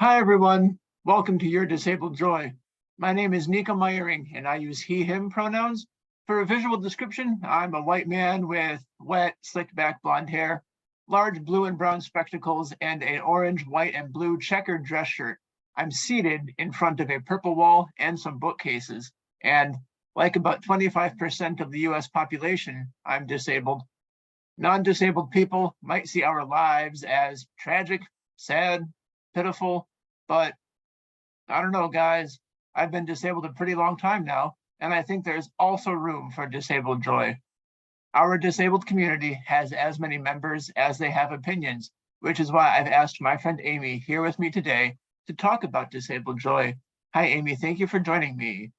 Hi, everyone. Welcome to Your Disabled Joy. My name is Nico and I use he, him pronouns. For a visual description, I'm a white man with wet, slicked back blonde hair, large blue and brown spectacles, and an orange, white, and blue checkered dress shirt. I'm seated in front of a purple wall and some bookcases. And like about 25% of the US population, I'm disabled. Non-disabled people might see our lives as tragic, sad, pitiful, but I don't know, guys. I've been disabled a pretty long time now, and I think there's also room for disabled joy. Our disabled community has as many members as they have opinions, which is why I've asked my friend Amy here with me today to talk about disabled joy. Hi, Amy. Thank you for joining me.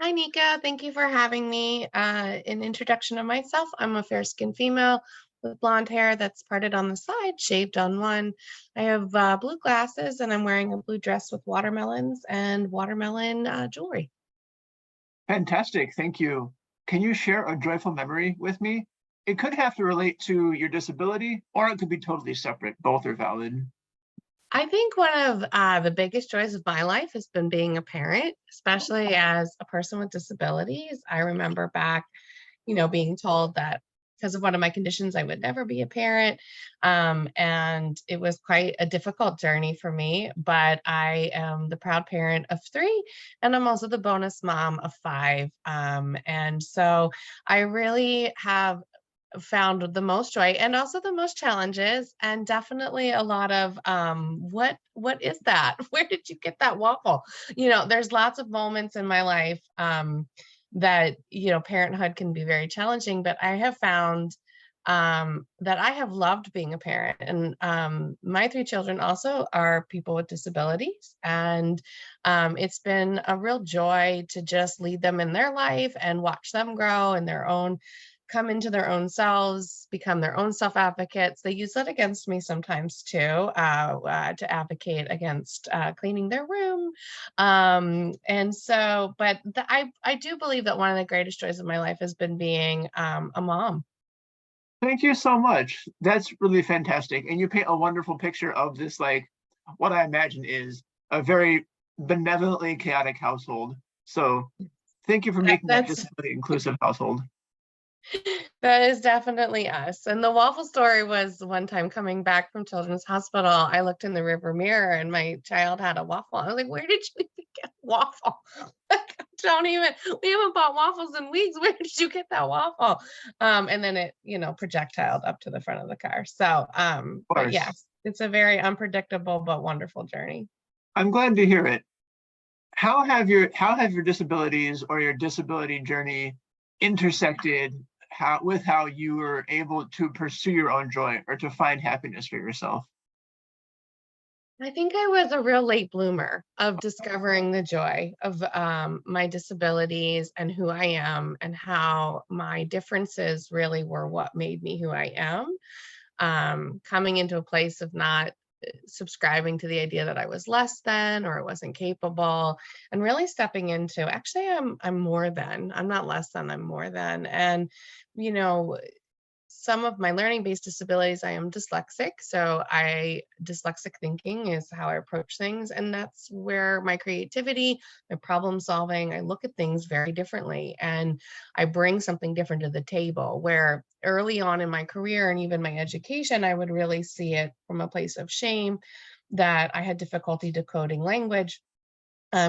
Hi, Nico. Thank you for having me. An introduction of myself. I'm a fair-skinned female with blonde hair that's parted on the side, shaved on one. I have blue glasses, and I'm wearing a blue dress with watermelons and watermelon jewelry. Fantastic. Thank you. Can you share a joyful memory with me? It could have to relate to your disability, or it could be totally separate. Both are valid. I think one of the biggest joys of my life has been being a parent, especially as a person with disabilities. I remember back, being told that because of one of my conditions, I would never be a parent. And it was quite a difficult journey for me, but I am the proud parent of three, and I'm also the bonus mom of five. And so I really have found the most joy and also the most challenges, and definitely a lot of what is that? Where did you get that waffle? There's lots of moments in my life that parenthood can be very challenging, but I have found that I have loved being a parent. And my three children also are people with disabilities, and it's been a real joy to just lead them in their life and watch them grow in their own, come into their own selves, become their own self advocates. They use that against me sometimes too, to advocate against cleaning their room. And so, but I do believe that one of the greatest joys of my life has been being a mom. Thank you so much. That's really fantastic. And you paint a wonderful picture of this, like, what I imagine is a very benevolently chaotic household. So thank you for That, making that that's disability inclusive household. That is definitely us. And the waffle story was one time coming back from Children's Hospital. I looked in the river mirror and my child had a waffle. I was like, where did you even get a waffle? Like, don't even, we haven't bought waffles in weeks. Where did you get that waffle? And then it, projectiled up to the front of the car. So, Of but course. yes, it's a very unpredictable but wonderful journey. I'm glad to hear it. How have your disabilities or your disability journey intersected with how you were able to pursue your own joy or to find happiness for yourself? I think I was a real late bloomer of discovering the joy of my disabilities and who I am, and how my differences really were what made me who I am. Coming into a place of not subscribing to the idea that I was less than or I wasn't capable, and really stepping into actually I'm more than, I'm not less than, I'm more than. And you know some of my learning based disabilities, I am dyslexic. So dyslexic thinking is how I approach things. And that's where my creativity, my problem solving, I look at things very differently. And I bring something different to the table, where early on in my career and even my education, I would really see it from a place of shame that I had difficulty decoding language.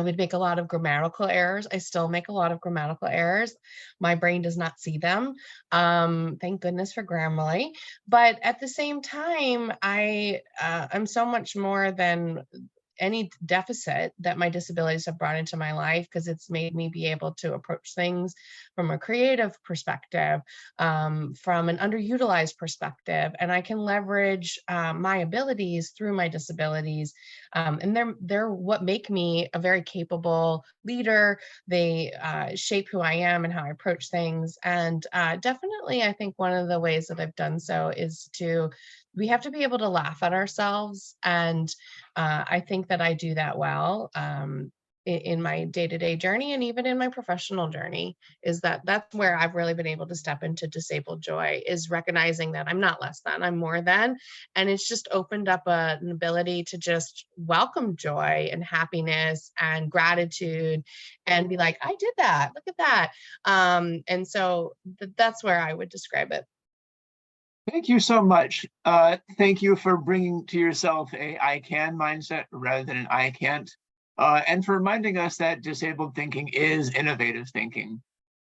We'd make a lot of grammatical errors. I still make a lot of grammatical errors. My brain does not see them. Thank goodness for Grammarly. But at the same time, I'm so much more than any deficit that my disabilities have brought into my life, because it's made me be able to approach things from a creative perspective, from an underutilized perspective, and I can leverage my abilities through my disabilities, and they're what make me a very capable leader. They shape who I am and how I approach things, and definitely, I think one of the ways that I've done so is to we have to be able to laugh at ourselves, and I think that I do that well. in my day-to-day journey and even in my professional journey, is that that's where I've really been able to step into disabled joy, is recognizing that I'm not less than, I'm more than. And it's just opened up an ability to just welcome joy and happiness and gratitude and be like, I did that, look at that. And so that's where I would describe it. Thank you so much. Thank you for bringing to yourself a I can mindset rather than an I can't, and for reminding us that disabled thinking is innovative thinking.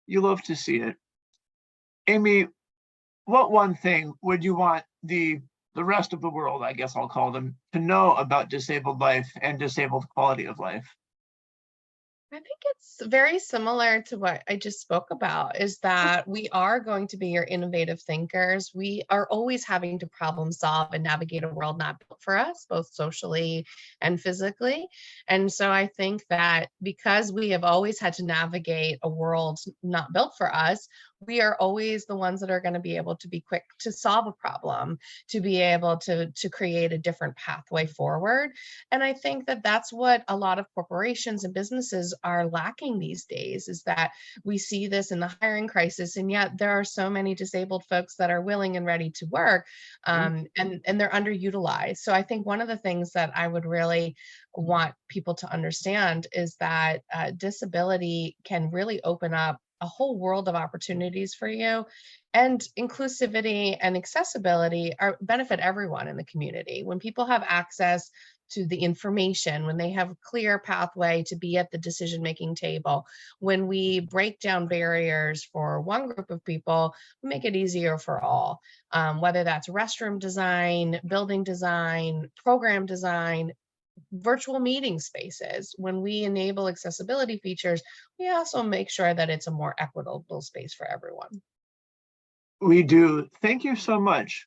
You love to see it. Amy, what one thing would you want the rest of the world, I guess I'll call them, to know about disabled life and disabled quality of life? I think it's very similar to what I just spoke about, is that we are going to be your innovative thinkers. We are always having to problem solve and navigate a world not built for us, both socially and physically. And so I think that because we have always had to navigate a world not built for us, we are always the ones that are going to be able to be quick to solve a problem, to be able to create a different pathway forward. And I think that that's what a lot of corporations and businesses are lacking these days, is that we see this in the hiring crisis, and yet there are so many disabled folks that are willing and ready to work, and they're underutilized. So I think one of the things that I would really want people to understand is that disability can really open up a whole world of opportunities for you, and inclusivity and accessibility are benefit everyone in the community. When people have access to the information, when they have a clear pathway to be at the decision making table, when we break down barriers for one group of people, we make it easier for all. Whether that's restroom design, building design, program design, virtual meeting spaces. When we enable accessibility features, we also make sure that it's a more equitable space for everyone. We do. Thank you so much.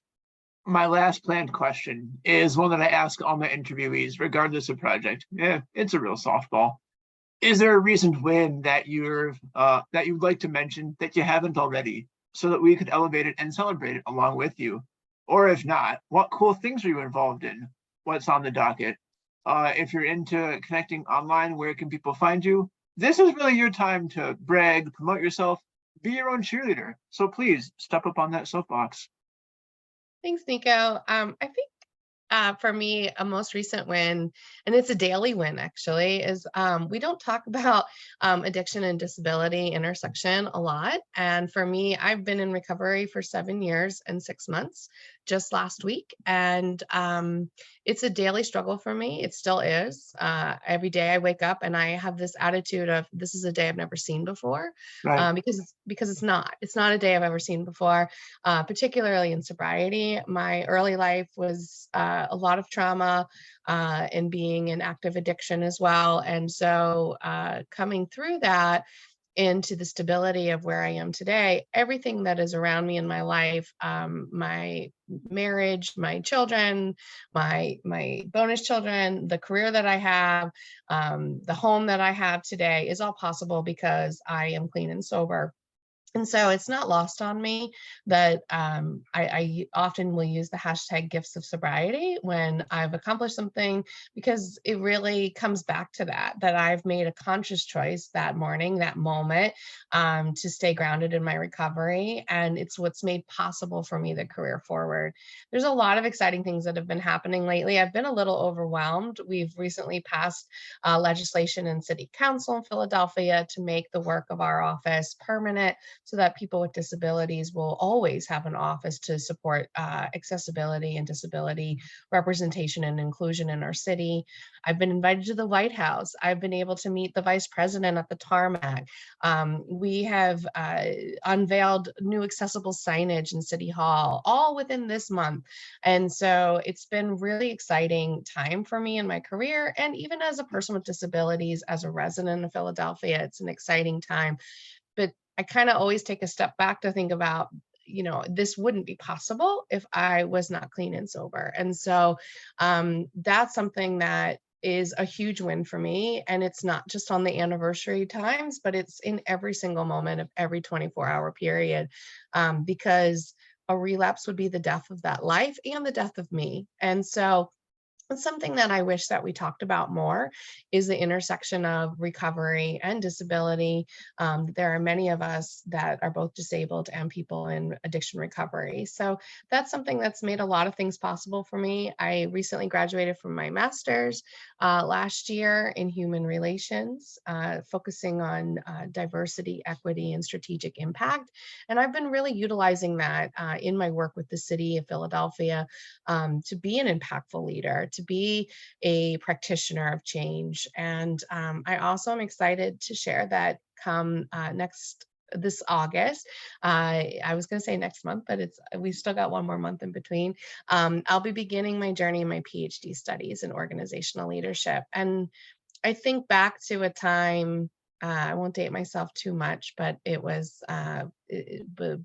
My last planned question is one that I ask all my interviewees, regardless of project. Yeah, it's a real softball. Is there a recent win that you'd like to mention that you haven't already, so that we could elevate it and celebrate it along with you? Or if not, what cool things are you involved in? What's on the docket? If you're into connecting online, where can people find you? This is really your time to brag, promote yourself, be your own cheerleader. So please step up on that soapbox. Thanks, Nico. I think for me, a most recent win, and it's a daily win actually, is we don't talk about addiction and disability intersection a lot. And for me, I've been in recovery for 7 years and 6 months just last week. And it's a daily struggle for me. It still is. Every day I wake up and I have this attitude of, this is a day I've never seen before, Right. because it's not a day I've ever seen before, particularly in sobriety. My early life was a lot of trauma and being in active addiction as well. And so coming through that into the stability of where I am today, everything that is around me in my life, my marriage, my children, my bonus children, the career that I have, the home that I have today, is all possible because I am clean and sober. And so it's not lost on me that I often will use the hashtag gifts of sobriety when I've accomplished something, because it really comes back to that I've made a conscious choice that morning, that moment, to stay grounded in my recovery. And it's what's made possible for me the career forward. There's a lot of exciting things that have been happening lately. I've been a little overwhelmed. We've recently passed legislation in City Council in Philadelphia to make the work of our office permanent, so that people with disabilities will always have an office to support accessibility and disability representation and inclusion in our city. I've been invited to the White House. I've been able to meet the vice president at the tarmac. We have unveiled new accessible signage in City Hall, all within this month. And so it's been really exciting time for me in my career. And even as a person with disabilities, as a resident of Philadelphia, it's an exciting time. But I kind of always take a step back to think about, this wouldn't be possible if I was not clean and sober. And so that's something that is a huge win for me. And it's not just on the anniversary times, but it's in every single moment of every 24-hour period, because a relapse would be the death of that life and the death of me. And so And something that I wish that we talked about more is the intersection of recovery and disability. There are many of us that are both disabled and people in addiction recovery. So that's something that's made a lot of things possible for me. I recently graduated from my master's last year in human relations, focusing on diversity, equity, and strategic impact. And I've been really utilizing that in my work with the city of Philadelphia to be an impactful leader, to be a practitioner of change. And I also am excited to share that come this August. I was going to say next month, but we still got one more month in between. I'll be beginning my journey in my PhD studies in organizational leadership. And I think back to a time, I won't date myself too much, but it was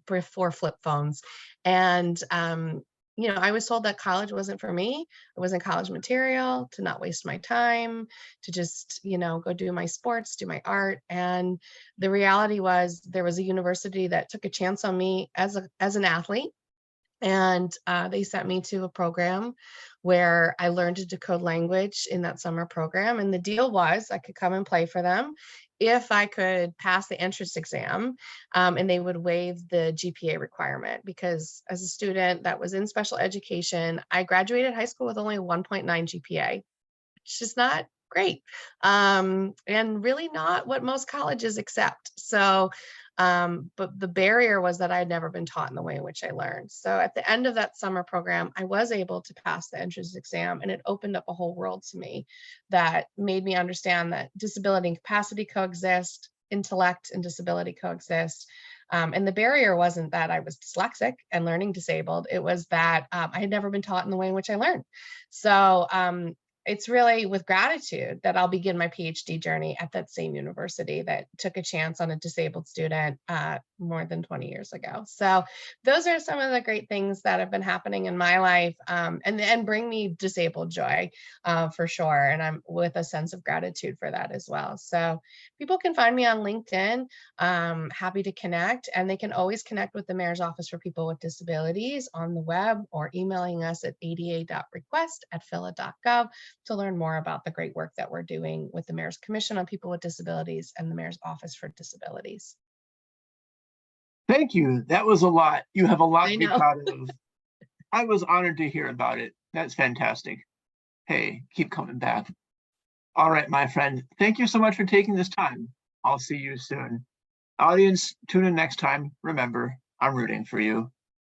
before flip phones. And I was told that college wasn't for me. It wasn't college material, to not waste my time, to just, go do my sports, do my art. And the reality was there was a university that took a chance on me as an athlete. And they sent me to a program where I learned to decode language in that summer program. And the deal was I could come and play for them if I could pass the entrance exam, and they would waive the GPA requirement. Because as a student that was in special education, I graduated high school with only 1.9 GPA, which is not great, and really not what most colleges accept. So but the barrier was that I had never been taught in the way in which I learned. So at the end of that summer program, I was able to pass the entrance exam, and it opened up a whole world to me that made me understand that disability and capacity coexist, intellect and disability coexist. And the barrier wasn't that I was dyslexic and learning disabled. It was that I had never been taught in the way in which I learned. So it's really with gratitude that I'll begin my PhD journey at that same university that took a chance on a disabled student more than 20 years ago. So those are some of the great things that have been happening in my life, and bring me disabled joy for sure. And I'm with a sense of gratitude for that as well. So people can find me on LinkedIn. Happy to connect, and they can always connect with the Mayor's Office for People with Disabilities on the web or emailing us at ada.request@phila.gov to learn more about the great work that we're doing with the Mayor's Commission on People with Disabilities and the Mayor's Office for Disabilities. Thank you. That was a lot. You have a lot I to be know. proud of. I was honored to hear about it. That's fantastic. Hey, keep coming back. All right, my friend. Thank you so much for taking this time. I'll see you soon. Audience, tune in next time. Remember, I'm rooting for you.